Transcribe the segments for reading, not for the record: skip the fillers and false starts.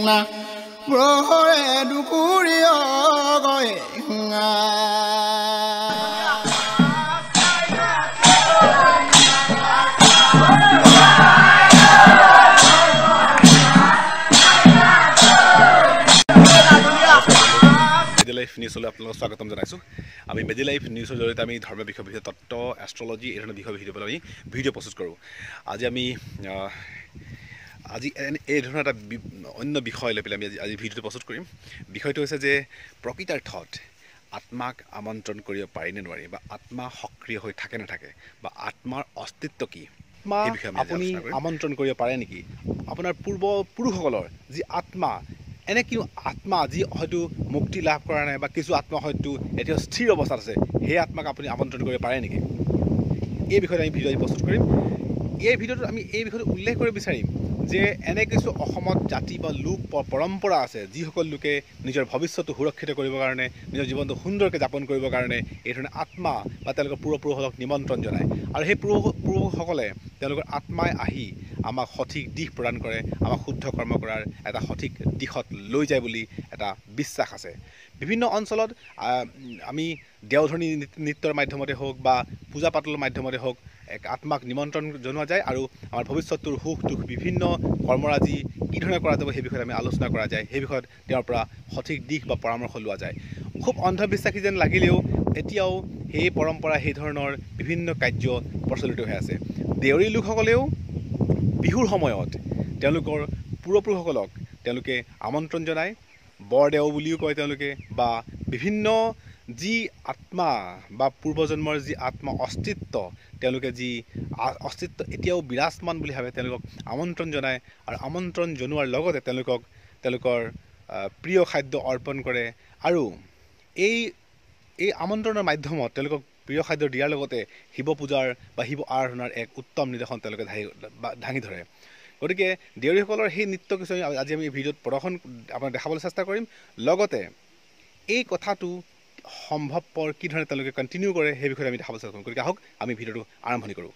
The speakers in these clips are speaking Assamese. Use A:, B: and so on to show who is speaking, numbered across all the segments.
A: Prohore dukurio goe
B: Life News আপোনালোকক স্বাগতম জনাইছো আমি মেডি লাইফ নিউজৰ জৰিয়তে আমি ধৰ্ম বিষয় তত্ত্ব এষ্ট্ৰলজি এই ধৰণৰ বিষয় আমি ভিডিঅ' প্ৰস্তুত কৰোঁ আজি আমি এই ধৰণৰ এটা অন্য বিষয় লৈ পেলাই আমি আজি ভিডিঅ'টো প্ৰস্তুত কৰিম বিষয়টো হৈছে যে প্ৰকৃতাৰ্থত আত্মাক আমন্ত্ৰণ কৰিব পাৰি নে নোৱাৰি বা আত্মা সক্ৰিয় হৈ থাকে নাথাকে বা আত্মাৰ অস্তিত্ব কি এই বিষয়ে আপুনি আমন্ত্ৰণ কৰিব পাৰে নেকি আপোনাৰ পূৰ্বপুৰুষসকলৰ যি আত্মা এনে কি আত্মা যি হয়তো মুক্তি লাভ কৰা নাই বা কিছু আত্মা হয়তো এতিয়া স্থিৰ অৱস্থাত আছে সেই আত্মাক আপুনি আমন্ত্ৰণ কৰিব পাৰে নেকি এই বিষয়ে আমি ভিডিঅ' প্ৰস্তুত কৰিম এই ভিডিঅ'টোত আমি এই বিষয়টো উল্লেখ কৰিব বিচাৰিম যে এনে কিছু অসমত জাতি বা লোক পৰম্পৰা আছে যিসকল লোকে নিজৰ ভৱিষ্যতটো সুৰক্ষিত কৰিবৰ কাৰণে নিজৰ জীৱনটো সুন্দৰকৈ যাপন কৰিবৰ কাৰণে এই ধৰণে আত্মা বা তেওঁলোকৰ পূৰ্বপুৰুষসকলক নিমন্ত্ৰণ জনায় আৰু সেই পূৰ্বপুৰুষসকলে তেওঁলোকৰ আত্মাই আহি আমাক সঠিক দিশ প্ৰদান কৰে আমাক শুদ্ধ কৰ্ম কৰাৰ এটা সঠিক দিশত লৈ যায় বুলি এটা বিশ্বাস আছে বিভিন্ন অঞ্চলত আমি দেওধনী নৃত্যৰ মাধ্যমতে হওক বা পূজা পাতলৰ মাধ্যমতে হওক এক আত্মাক নিমন্ত্ৰণ জনোৱা যায় আৰু আমাৰ ভৱিষ্যতৰ সুখ দুখ বিভিন্ন কৰ্মৰাজি কি ধৰণে কৰা যাব সেই বিষয়ে আমি আলোচনা কৰা যায় সেই বিষয়ত তেওঁৰ পৰা সঠিক দিশ বা পৰামৰ্শ লোৱা যায় খুব অন্ধবিশ্বাসী যেন লাগিলেও এতিয়াও সেই পৰম্পৰা সেই ধৰণৰ বিভিন্ন কাৰ্য প্ৰচলিত হৈ আছে দেউৰী লোকসকলেও বিহুৰ সময়ত তেওঁলোকৰ পূৰ্বপুৰুষসকলক তেওঁলোকে আমন্ত্ৰণ জনায় বৰদেও বুলিও কয় তেওঁলোকে বা বিভিন্ন যি আত্মা বা পূৰ্বজন্মৰ যি আত্মা অস্তিত্ব তেওঁলোকে যি অস্তিত্ব এতিয়াও বিৰাজমান বুলি ভাবে তেওঁলোকক আমন্ত্ৰণ জনায় আৰু আমন্ত্ৰণ জনোৱাৰ লগতে তেওঁলোকৰ প্ৰিয় খাদ্য অৰ্পণ কৰে আৰু এই আমন্ত্ৰণৰ মাধ্যমত তেওঁলোকক প্ৰিয় খাদ্য দিয়াৰ লগতে শিৱ পূজাৰ বা শিৱ আৰাধনাৰ এক উত্তম নিদৰ্শন তেওঁলোকে দাঙি ধৰে গতিকে দেউৰীসকলৰ সেই নৃত্য কিছু আজি আমি ভিডিঅ'ত প্ৰদৰ্শন আপোনাক দেখাবলৈ চেষ্টা কৰিম লগতে এই কথাটো সম্ভৱপৰ কি ধৰণে তেওঁলোকে কণ্টিনিউ কৰে সেই বিষয়ে আমি দেখাবলৈ চেষ্টা কৰিম গতিকে আহক আমি ভিডিঅ'টো আৰম্ভণি কৰোঁ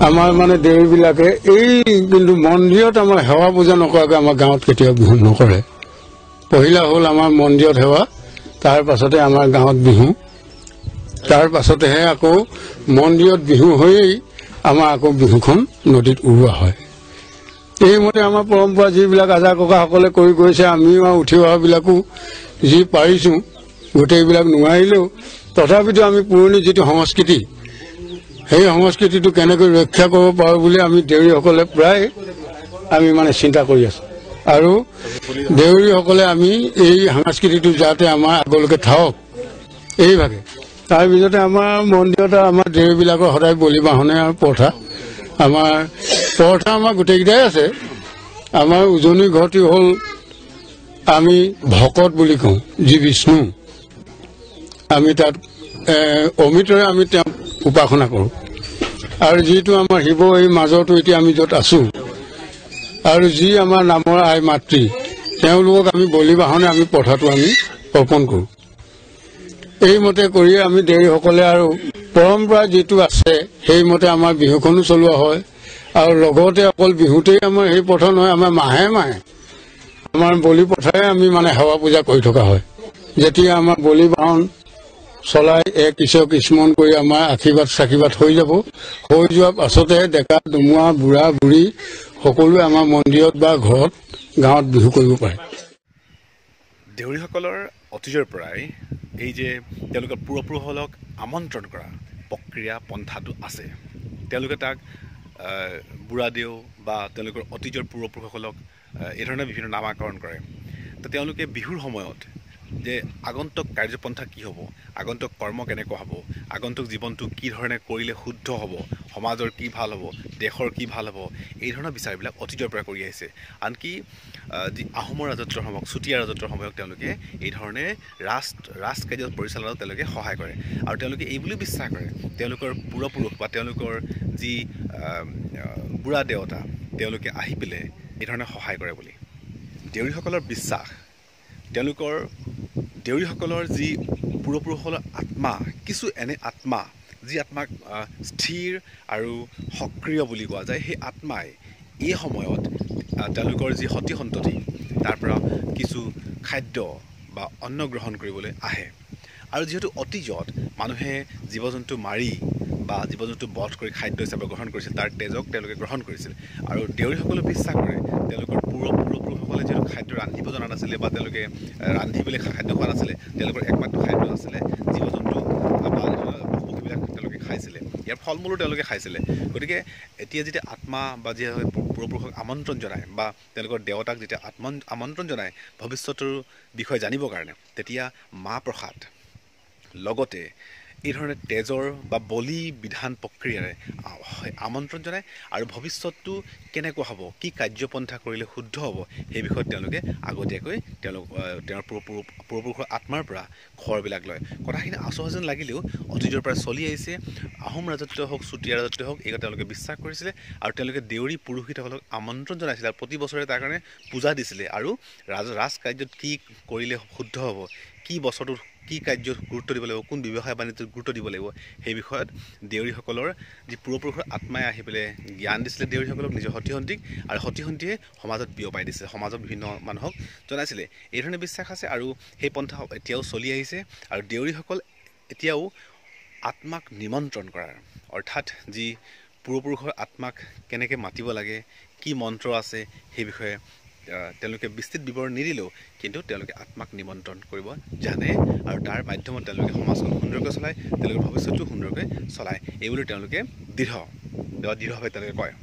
C: আমাৰ মানে দেউৰীবিলাকে এই কিন্তু মন্দিৰত আমাৰ সেৱা পূজা নকৰাকৈ আমাৰ গাঁৱত কেতিয়াও বিহু নকৰে পহিলা হ'ল আমাৰ মন্দিৰত সেৱা তাৰ পাছতে আমাৰ গাঁৱত বিহু তাৰ পাছতেহে আকৌ মন্দিৰত বিহু হৈয়েই আমাৰ আকৌ বিহুখন নদীত উৰুৱা হয় এইমতে আমাৰ পৰম্পৰা যিবিলাক আজা ককাসকলে কৰি গৈছে আমিও উঠি অহাবিলাকো যি পাৰিছোঁ গোটেইবিলাক নোৱাৰিলেও তথাপিতো আমি পুৰণি যিটো সংস্কৃতি সেই সংস্কৃতিটো কেনেকৈ ৰক্ষা কৰিব পাৰোঁ বুলি আমি দেউৰীসকলে প্ৰায় আমি মানে চিন্তা কৰি আছোঁ আৰু দেউৰীসকলে আমি এই সংস্কৃতিটো যাতে আমাৰ আগলৈকে থাকক এইভাগে তাৰ ভিতৰতে আমাৰ মন্দিৰত আমাৰ দেউৰীবিলাকৰ সদায় বলি বাহনে আৰু পৰঠা আমাৰ গোটেইকেইটাই আছে আমাৰ উজনি ঘৰটি হ'ল আমি ভকত বুলি কওঁ যি বিষ্ণু আমি তাত অমিতৰে আমি তেওঁক উপাসনা কৰোঁ আৰু যিটো আমাৰ শিৱ এই মাজতো এতিয়া আমি য'ত আছোঁ আৰু যি আমাৰ নামৰ আই মাতৃ তেওঁলোকক আমি বলি বাহনে আমি পঠাটো আমি অৰ্পণ কৰোঁ এইমতে কৰি আমি দেউৰীসকলে আৰু পৰম্পৰা যিটো আছে সেইমতে আমাৰ বিহুখনো চলোৱা হয় আৰু লগতে অকল বিহুতেই আমাৰ সেই পঠা নহয় আমাৰ মাহে মাহে আমাৰ বলি পঠাই আমি মানে সেৱা পূজা কৰি থকা হয় যেতিয়া আমাৰ বলি বাহন চলাই এক ঈশ্বৰক স্মৰণ কৰি আমাৰ আশীৰ্বাদ হৈ যাব হৈ যোৱাৰ পাছতে ডেকা ডুমুৱা বুঢ়া বুঢ়ী সকলোৱে আমাৰ মন্দিৰত বা ঘৰত গাঁৱত বিহু কৰিব পাৰে
B: দেউৰীসকলৰ অতীজৰ পৰাই এই যে তেওঁলোকৰ পূৰ্বপুৰুষসকলক আমন্ত্ৰণ কৰা প্ৰক্ৰিয়া পন্থাটো আছে। তেওঁলোকে তাক বুঢ়াদেউ বা তেওঁলোকৰ অতীজৰ পূৰ্বপুৰুষসকলক এই ধৰণে বিভিন্ন নামাকৰণ কৰে। তো তেওঁলোকে বিহুৰ সময়ত যে আগন্তুক কাৰ্যপন্থা কি হ'ব, আগন্তুক কৰ্ম কেনেকুৱা হ'ব, আগন্তুক জীৱনটো কি ধৰণে কৰিলে শুদ্ধ হ'ব, সমাজৰ কি ভাল হ'ব, দেশৰ কি ভাল হ'ব, এই ধৰণৰ বিচাৰবিলাক অতীজৰ পৰা কৰি আহিছে। আনকি যি আহোমৰ ৰাজত্বৰ সময়ত, চুতীয়া ৰাজত্বৰ সময়ত তেওঁলোকে এই ধৰণে ৰাজকাৰ্য পৰিচালনাত তেওঁলোকে সহায় কৰে। আৰু তেওঁলোকে এই বুলি বিশ্বাস কৰে তেওঁলোকৰ পূৰ্বপুৰুষ বা তেওঁলোকৰ যি বুঢ়া দেৱতা তেওঁলোকে আহি পেলাই এই ধৰণে সহায় কৰে বুলি। দেউৰীসকলৰ বিশ্বাস, তেওঁলোকৰ দেউৰীসকলৰ যি পূৰ্বপুৰুষসকলৰ আত্মা, কিছু এনে আত্মা যি আত্মাক স্থিৰ আৰু সক্ৰিয় বুলি কোৱা যায়, সেই আত্মাই এই সময়ত তেওঁলোকৰ যি সতি সন্ততি তাৰ পৰা কিছু খাদ্য বা অন্ন গ্ৰহণ কৰিবলৈ আহে। আৰু যিহেতু অতীজত মানুহে জীৱ জন্তু মাৰি বা জীৱ জন্তু বধ কৰি খাদ্য হিচাপে গ্ৰহণ কৰিছিল, তাৰ তেজক তেওঁলোকে গ্ৰহণ কৰিছিল। আৰু দেউৰীসকলে বিশ্বাস কৰে তেওঁলোকৰ পূৰ্বপুৰুষসকলে যিহেতু খাদ্য ৰান্ধিব জনা নাছিলে বা তেওঁলোকে ৰান্ধিবলৈ খাদ্য খোৱা নাছিলে, তেওঁলোকৰ একমাত্ৰ খাদ্য আছিলে জীৱ জন্তু বা পশুবিলাক তেওঁলোকে খাইছিলে, ইয়াৰ ফল মূলো তেওঁলোকে খাইছিলে। গতিকে এতিয়া যেতিয়া আত্মা বা যি পূৰ্বপুৰুষক আমন্ত্ৰণ জনায় বা তেওঁলোকৰ দেৱতাক যেতিয়া আমন্ত্ৰণ জনায় ভৱিষ্যতৰ বিষয়ে জানিবৰ কাৰণে, তেতিয়া মাহ প্ৰসাদ লগতে এই ধৰণে তেজৰ বা বলি বিধান প্ৰক্ৰিয়াৰে আমন্ত্ৰণ জনায় আৰু ভৱিষ্যতটো কেনেকুৱা হ'ব, কি কাৰ্যপন্থা কৰিলে শুদ্ধ হ'ব, সেই বিষয়ত তেওঁলোকে আগতীয়াকৈ তেওঁৰ পূৰ্বপুৰুষৰ আত্মাৰ পৰা খৰবিলাক লয়। কথাখিনি আচৰিত যেন লাগিলেও অতীজৰ পৰা চলি আহিছে। আহোম ৰাজত্ব হওক, চুতীয়া ৰাজত্ব হওক, এই কথা তেওঁলোকে বিশ্বাস কৰিছিলে আৰু তেওঁলোকে দেউৰী পুৰোহিতসকলক আমন্ত্ৰণ জনাইছিলে আৰু প্ৰতি বছৰে তাৰ কাৰণে পূজা দিছিলে। আৰু ৰাজকাৰ্যত কি কৰিলে শুদ্ধ হ'ব, কি বছৰটোত কি কাৰ্যত গুৰুত্ব দিব লাগিব, কোন ব্যৱসায় বাণিজ্যত গুৰুত্ব দিব লাগিব, সেই বিষয়ত দেউৰীসকলৰ যি পূৰ্বপুৰুষৰ আত্মাই আহি পেলাই জ্ঞান দিছিলে দেউৰীসকলক, নিজৰ সতি সন্তীক, আৰু সতি সন্তীয়ে সমাজত বিয়পাই দিছিলে, সমাজৰ বিভিন্ন মানুহক জনাইছিলে। এই ধৰণে বিশ্বাস আছে আৰু সেই পন্থা এতিয়াও চলি আহিছে। আৰু দেউৰীসকল এতিয়াও আত্মাক নিমন্ত্ৰণ কৰাৰ, অৰ্থাৎ যি পূৰ্বপুৰুষৰ আত্মাক কেনেকৈ মাতিব লাগে, কি মন্ত্ৰ আছে, সেই বিষয়ে তেওঁলোকে বিস্তৃত বিৱৰণ নিদিলেও কিন্তু তেওঁলোকে আত্মাক নিমন্ত্ৰণ কৰিব জানে আৰু তাৰ মাধ্যমত তেওঁলোকে সমাজখন সুন্দৰকৈ চলায়, তেওঁলোকৰ ভৱিষ্যতটো সুন্দৰকৈ চলায়, এইবুলি তেওঁলোকে দৃঢ়ভাৱে তেওঁলোকে কয়।